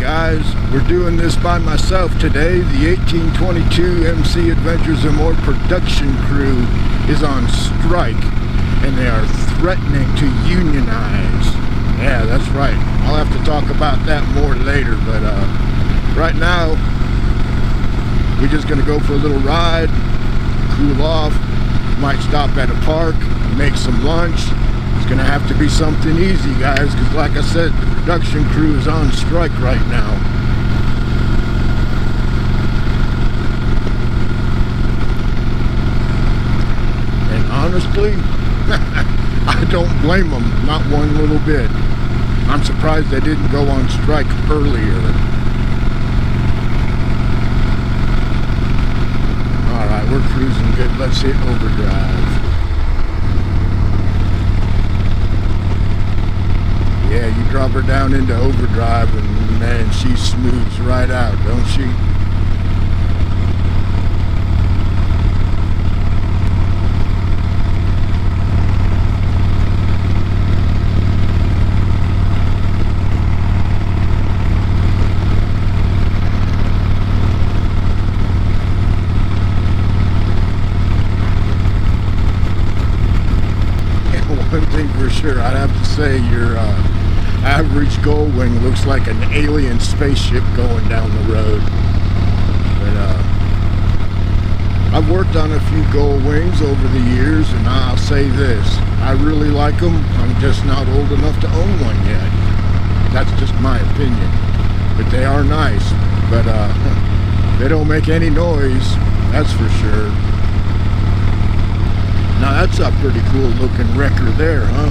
guys, we're doing this by myself today. The 1822 MC Adventures and More production crew is on strike and they are threatening to unionize. Yeah, that's right. I'll have to talk about that more later, but right now we're just gonna go for a little ride, cool off, might stop at a park, make some lunch. It's gonna have to be something easy, guys, because like I said, the production crew is on strike right now. And honestly, I don't blame them, not one little bit. I'm surprised they didn't go on strike earlier. Alright, we're cruising good. Let's hit overdrive. Yeah, you drop her down into overdrive and man, she smooths right out, don't she? One thing for sure, I'd have to say your average gull wing looks like an alien spaceship going down the road. But I've worked on a few gull wings over the years, and I'll say this, I really like them. I'm just not old enough to own one yet. That's just my opinion. But they are nice, but they don't make any noise, that's for sure. Now that's a pretty cool looking wrecker there, huh?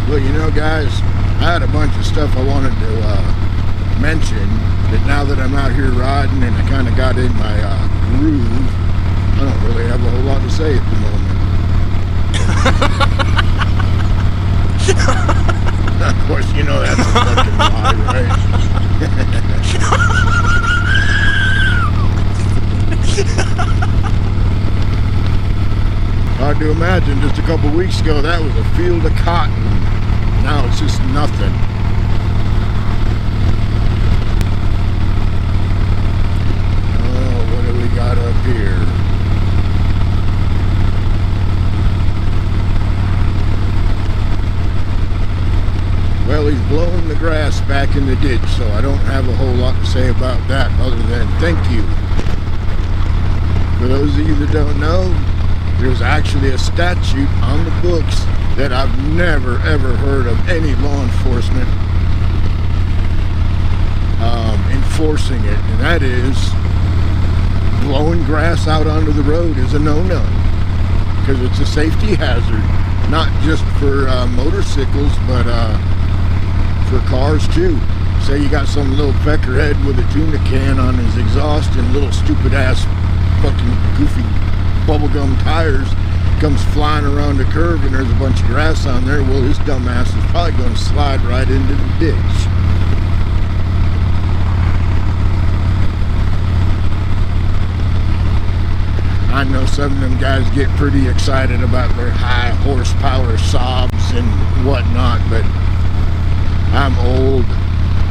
Well, you know, guys, I had a bunch of stuff I wanted to mention, but now that I'm out here riding and I kind of got in my groove, I don't really have a whole lot to say at the moment. Of course, you know that's a fucking lie, right? Hard to imagine, just a couple weeks ago that was a field of cotton. Now it's just nothing. Oh, what do we got up here? Well, he's blowing the grass back in the ditch, so I don't have a whole lot to say about that other than thank you. For those of you that don't know, there's actually a statute on the books that I've never ever heard of any law enforcement enforcing it, and that is blowing grass out onto the road is a no-no, because it's a safety hazard, not just for motorcycles, but for cars too. Say you got some little peckerhead with a tuna can on his exhaust and little stupid ass fucking goofy bubblegum tires comes flying around the curve and there's a bunch of grass on there, well, his dumb ass is probably going to slide right into the ditch. I know some of them guys get pretty excited about their high horsepower Saabs and whatnot, but I'm old.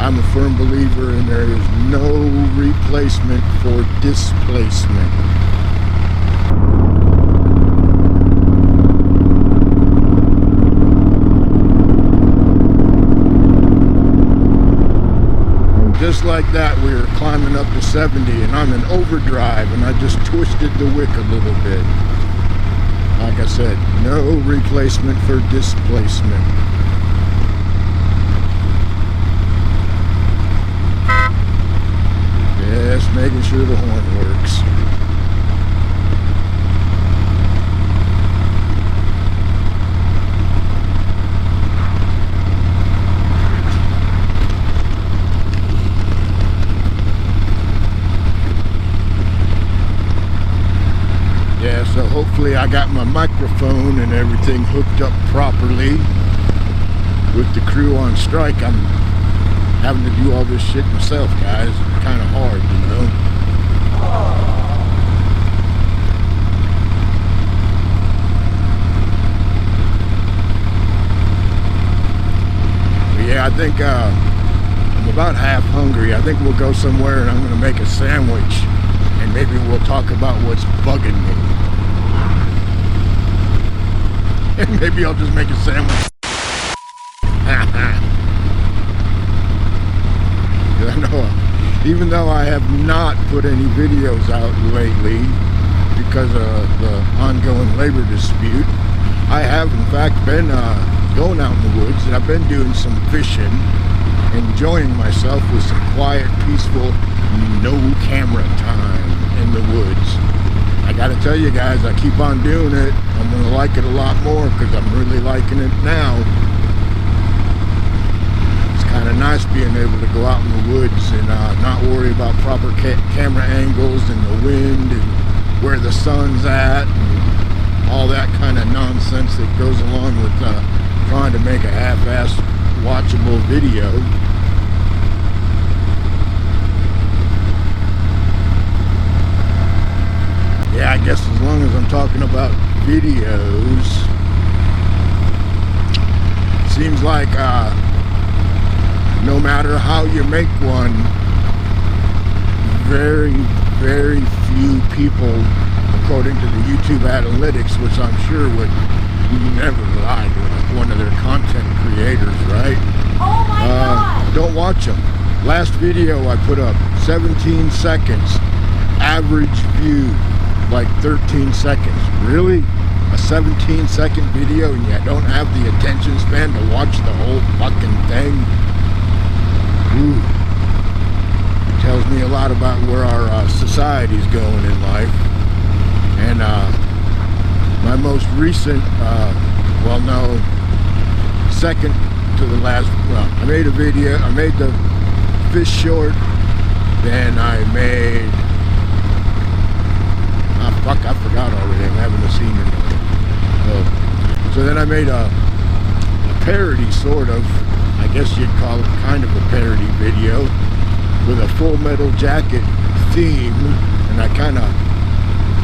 I'm a firm believer and there is no replacement for displacement. Just like that, we were climbing up to 70 and I'm in overdrive and I just twisted the wick a little bit. Like I said, no replacement for displacement. Yes, making sure the horn works. Yeah, so hopefully I got my microphone and everything hooked up properly. With the crew on strike, I'm having to do all this shit myself, guys. It's kind of hard, you know. I think I'm about half hungry. I think we'll go somewhere and I'm going to make a sandwich, and maybe we'll talk about what's bugging me. And maybe I'll just make a sandwich. I know, even though I have not put any videos out lately because of the ongoing labor dispute, I have in fact been going out in the woods, and I've been doing some fishing, enjoying myself with some quiet, peaceful, no camera time in the woods. I gotta tell you guys, I keep on doing it. I'm gonna like it a lot more because I'm really liking it now. It's kind of nice being able to go out in the woods and not worry about proper camera angles and the wind and where the sun's at and all that kind of nonsense that goes along with trying to make a half-assed watchable video. Yeah, I guess as long as I'm talking about videos, seems like no matter how you make one, very, very few people, according to the YouTube analytics, which I'm sure would never lie to one of their content creators, right? Oh my God! Don't watch them. Last video I put up, 17 seconds, average view, like 13 seconds. Really? A 17-second video and you don't have the attention span to watch the whole fucking thing? Ooh. It tells me a lot about where our society's going in life. And my most recent, second to the last, I made a video, I made the fish short, then I made, I forgot already, I'm having a senior moment. So then I made a parody, sort of, I guess you'd call it kind of a parody video, with a Full Metal Jacket theme, and I kind of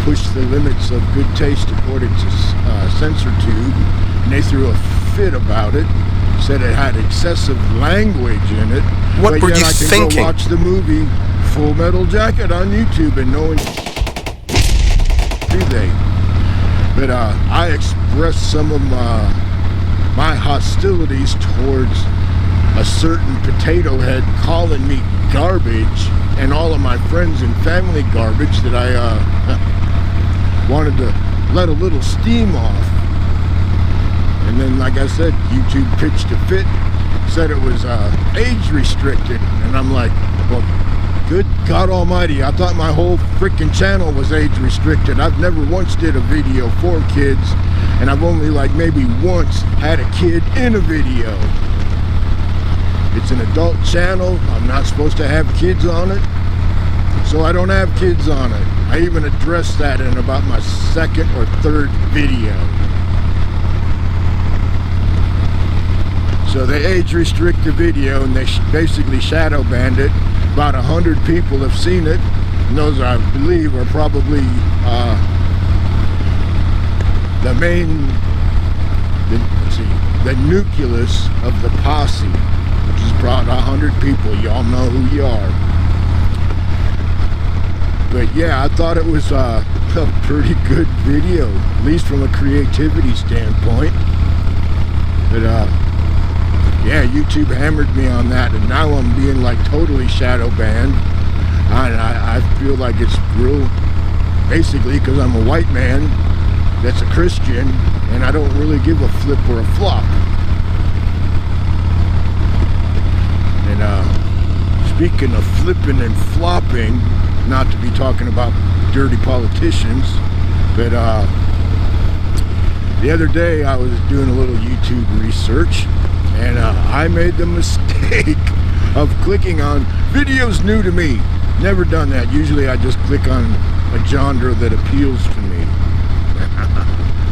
pushed the limits of good taste according to CensorTube, and they threw a fit about it, said it had excessive languge in it. What were you I can thinking? Go watch the movie Full Metal Jacket on YouTube and no one do they. But I expressed some of my hostilities towards a certain potato head calling me garbage, and all of my friends and family garbage, that I wanted to let a little steam off. And then, like I said, YouTube pitched a fit, said it was age restricted, and I'm like, well, good God Almighty, I thought my whole freaking channel was age restricted. I've never once did a video for kids, and I've only like maybe once had a kid in a video. It's an adult channel. I'm not supposed to have kids on it, so I don't have kids on it. I even addressed that in about my second or third video. So they age restrict the video, and they basically shadow banned it. About 100 people have seen it, and those, I believe, are probably the nucleus of the posse, which is about 100 people. Y'all know who you are. But yeah, I thought it was a pretty good video, at least from a creativity standpoint. But yeah, YouTube hammered me on that, and now I'm being like totally shadow banned. I feel like it's real, basically, because I'm a white man that's a Christian, and I don't really give a flip or a flop. And speaking of flipping and flopping, not to be talking about dirty politicians, but the other day I was doing a little YouTube research, and I made the mistake of clicking on videos new to me. Never done that. Usually I just click on a genre that appeals to me.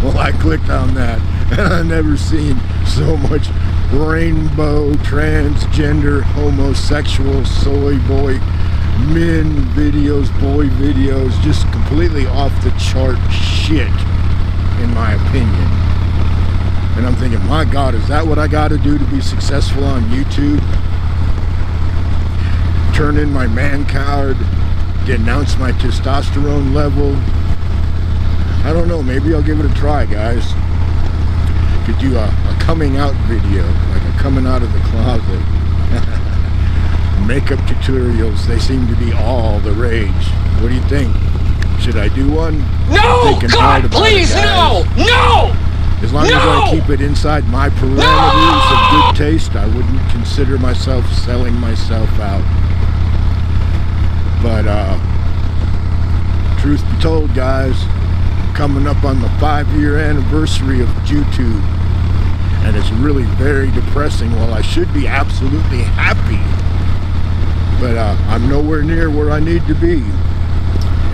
Well, I clicked on that, and I've never seen so much rainbow, transgender, homosexual, soy boy, men videos, boy videos, just completely off the chart shit, in my opinion. And I'm thinking, My God, is that what I got to do to be successful on YouTube? Turn in my man card, denounce my testosterone level? I don't know, maybe I'll give it a try, guys. Could do a coming out video, like a coming out of the closet. Makeup tutorials, they seem to be all the rage. What do you think? Should I do one? No! God, please, no! No! As long as I keep it inside my parameters of good taste, I wouldn't consider myself selling myself out. But, truth be told, guys, I'm coming up on the 5-year anniversary of YouTube. And it's really very depressing. Well, I should be absolutely happy. But I'm nowhere near where I need to be.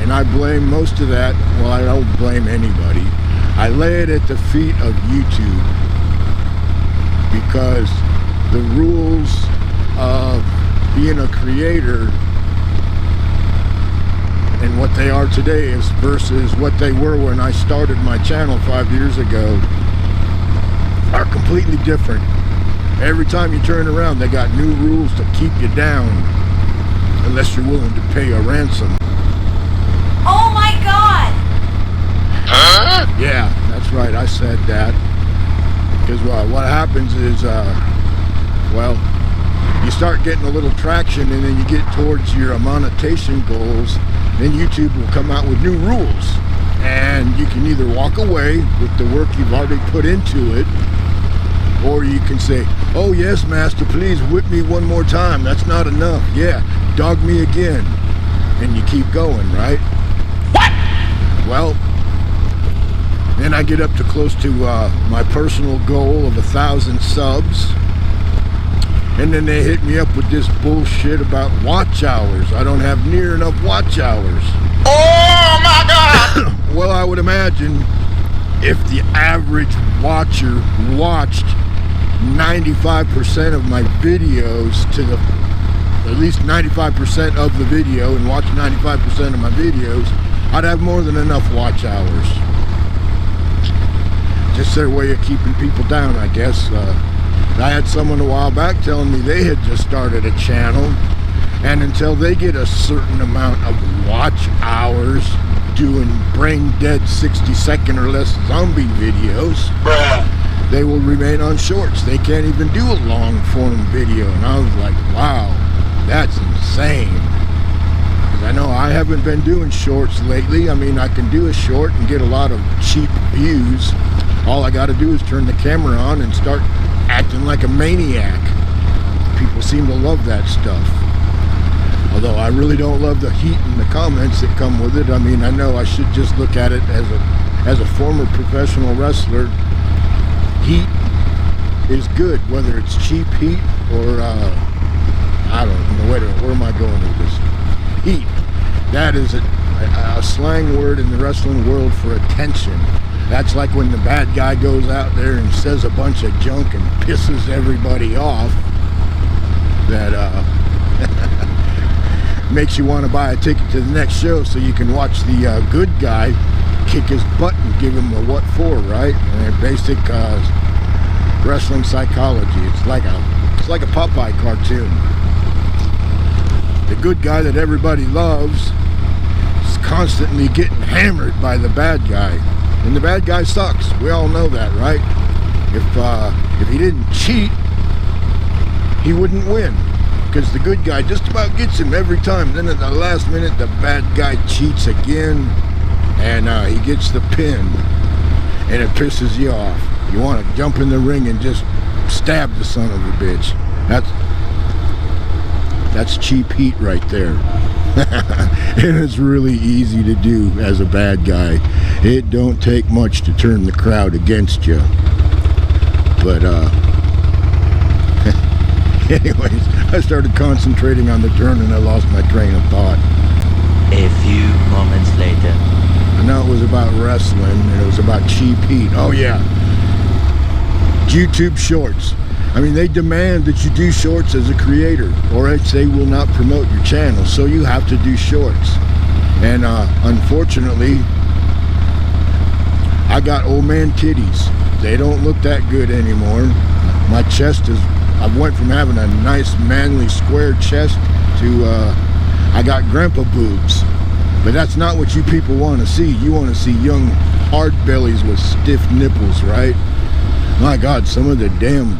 And I blame most of that, well, I don't blame anybody. I lay it at the feet of YouTube. Because the rules of being a creator and what they are today is versus what they were when I started my channel 5 years ago are completely different. Every time you turn around, they got new rules to keep you down unless you're willing to pay a ransom. Oh my God! Huh? Yeah, that's right, I said that. Because what happens is, well, you start getting a little traction and then you get towards your monetization goals, then YouTube will come out with new rules. And you can either walk away with the work you've already put into it, or you can say, oh yes, master, please whip me one more time. That's not enough. Yeah, dog me again. And you keep going, right? What? Well, then I get up to close to my personal goal of 1,000 subs. And then they hit me up with this bullshit about watch hours. I don't have near enough watch hours. Oh my God! Well, I would imagine if the average watcher watched 95% of my videos to the, at least 95% of the video, and watched 95% of my videos, I'd have more than enough watch hours. Just their way of keeping people down, I guess. I had someone a while back telling me they had just started a channel, and until they get a certain amount of watch hours doing brain dead 60-second or less zombie videos, Bruh. they will remain on shorts. They can't even do a long form video. And I was like, wow, that's insane. Because I know I haven't been doing shorts lately. I mean, I can do a short and get a lot of cheap views. All I got to do is turn the camera on and start acting like a maniac. People seem to love that stuff. Although I really don't love the heat and the comments that come with it. I mean, I know I should just look at it as a former professional wrestler. Heat is good, whether it's cheap heat or I don't know. Wait a minute, where am I going with this? Heat. That is a slang word in the wrestling world for attention. That's like when the bad guy goes out there and says a bunch of junk and pisses everybody off. That makes you want to buy a ticket to the next show so you can watch the good guy kick his butt and give him a what for, right? And basic wrestling psychology. It's like a Popeye cartoon. The good guy that everybody loves is constantly getting hammered by the bad guy, and the bad guy sucks. We all know that, right? If he didn't cheat, he wouldn't win. Because the good guy just about gets him every time. Then at the last minute, the bad guy cheats again, and he gets the pin, and it pisses you off. You want to jump in the ring and just stab the son of a bitch. That's cheap heat right there. And it's really easy to do as a bad guy. It don't take much to turn the crowd against you. But anyways, I started concentrating on the turn and I lost my train of thought. A few moments later. I know it was about wrestling and it was about cheap heat. Oh yeah. YouTube shorts. I mean, they demand that you do shorts as a creator, or else they will not promote your channel. So you have to do shorts. And unfortunately, I got old man titties. They don't look that good anymore. My chest is, I went from having a nice manly square chest to I got grandpa boobs. But that's not what you people want to see. You want to see young hard bellies with stiff nipples, right? My God, some of the damn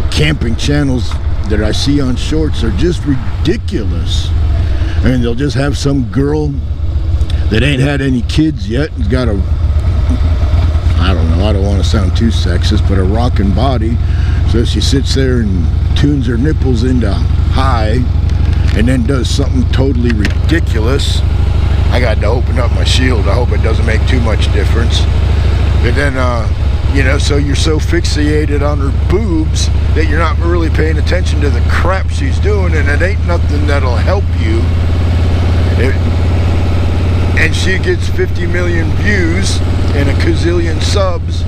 camping channels that I see on shorts are just ridiculous. And they'll just have some girl that ain't had any kids yet and got a, I don't know, I don't want to sound too sexist, but a rocking body. So she sits there and tunes her nipples into high and then does something totally ridiculous. I got to open up my shield. I hope it doesn't make too much difference. But then, you know, so you're so fixated on her boobs that you're not really paying attention to the crap she's doing, and it ain't nothing that'll help you. And she gets 50 million views and a gazillion subs,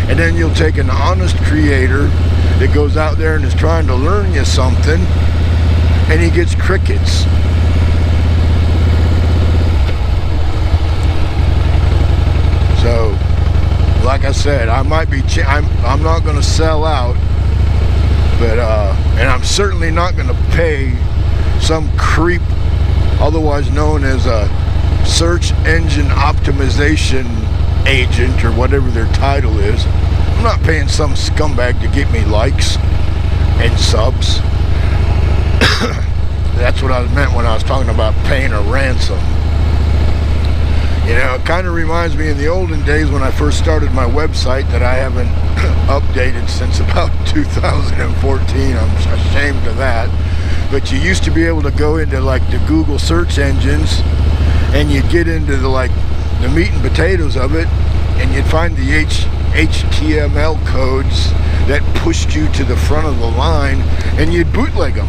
and then you'll take an honest creator that goes out there and is trying to learn you something, and he gets crickets. So, like I said, I might be, I'm not going to sell out, but, and I'm certainly not going to pay some creep, otherwise known as a search engine optimization agent or whatever their title is. I'm not paying some scumbag to get me likes and subs. That's what I meant when I was talking about paying a ransom. You know, it kind of reminds me in the olden days when I first started my website that I haven't updated since about 2014. I'm ashamed of that. But you used to be able to go into like the Google search engines and you'd get into the like the meat and potatoes of it, and you'd find the HTML codes that pushed you to the front of the line, and you'd bootleg them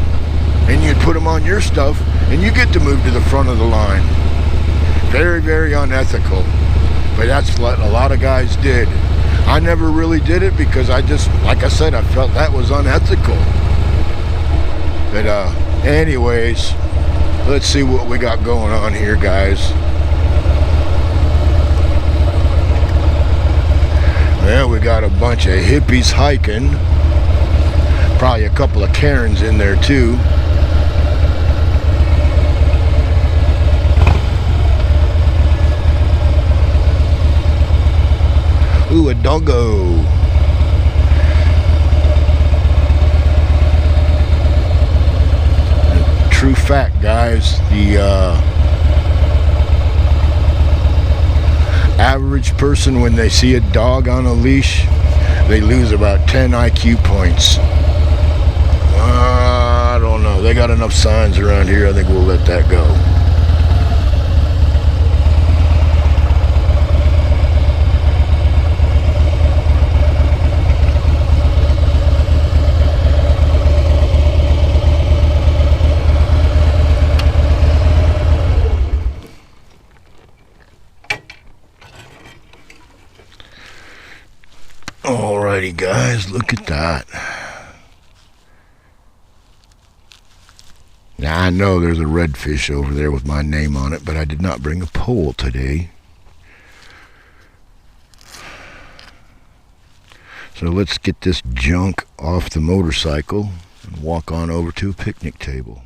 and you'd put them on your stuff and you get to move to the front of the line. Very, very unethical, but that's what a lot of guys did. I never really did it because I just, like I said, I felt that was unethical. But anyways, let's see what we got going on here, guys. Well, we got a bunch of hippies hiking. Probably a couple of Karens in there too. Ooh, a doggo. True fact, guys, the average person, when they see a dog on a leash, they lose about 10 IQ points. I don't know. They got enough signs around here. I think we'll let that go. Alrighty, guys, look at that. Now, I know there's a redfish over there with my name on it, but I did not bring a pole today. So let's get this junk off the motorcycle and walk on over to a picnic table.